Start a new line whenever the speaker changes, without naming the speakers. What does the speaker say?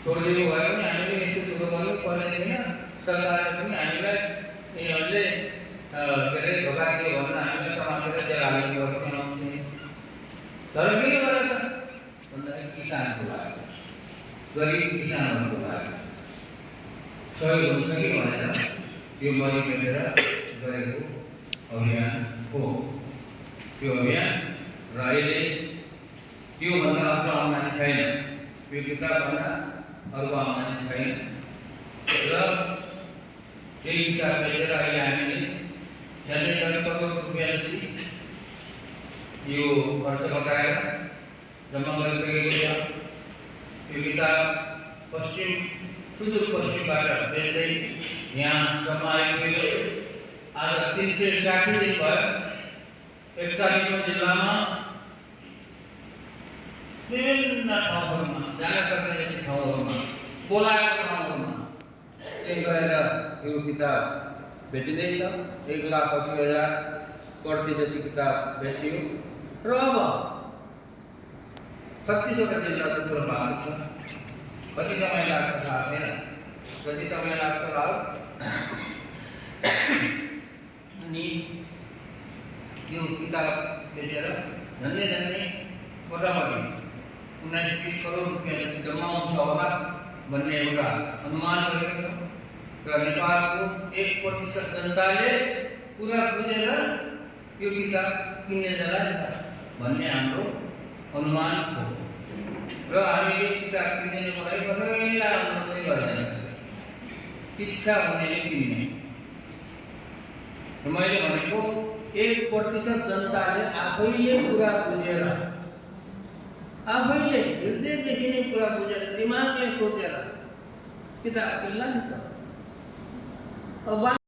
छोडिदिनु भयो भने हामीले यस्तो चुरो गर्नु पर्ने थिएन। सरकारले पनि हामीलाई यिनीहरूले के अरे धोका दियो भन्न हामीलाई समातेर जेल हाल्ने गरेको पनि आउँथ्यो। तर किन गरेको भन्दाखेरि किसानको लागि, गरिब किसानहरूको लागि सहयोग हुन्छ कि भनेर यो मरिमेटेर गरेको अभियान हो। त्यो अभियान र अहिले त्योभन्दा अर्को आम्दानी छैन, यो किताबभन्दा अर्को आम्दानी छैन र यही किताब बेचेर अहिले हामीले झन्डै 10 करोड रुपियाँ जति यो खर्च लगाएर जम्मा गरिसकेको छ। यो किताब सुदूरपश्चिमबाट बेच्दै यहाँसम्म आइपुगेको आज 360 दिन भयो। 41औं जिल्लामा विभिन्न ठाउँहरूमा जान सक्ने जति ठाउँहरूमा बोलाएको ठाउँहरूमा एक गएर यो किताब बेचिँदैछ। 1,80,000 प्रति जति किताब बेचियो र अब 36वटा जिल्लाको कुरा भएको छ। कति समय लाग्छ थाहा छैन, कति समय लाग्छ लाग्छ। अनि यो किताब बेचेर झन्डै मोटामोटी 19-20 करोड रुपियाँ जति जम्मा हुन्छ होला भन्ने एउटा अनुमान गरेको छ। र नेपालको 1% जनताले पुरा बुझेर यो किताब किन्ने जाला भन्ने हाम्रो अनुमान हो। र हामीले किताब किन्नेको लागि कसैलाई अनुरोध चाहिँ गर्दैन, इच्छा हुनेले किन्ने। मैले भनेको 1% जनताले आफैले कुरा बुझेर, आफैले हृदयदेखि नै कुरा बुझेर, दिमागले सोचेर किताब किन्ला नि त। अब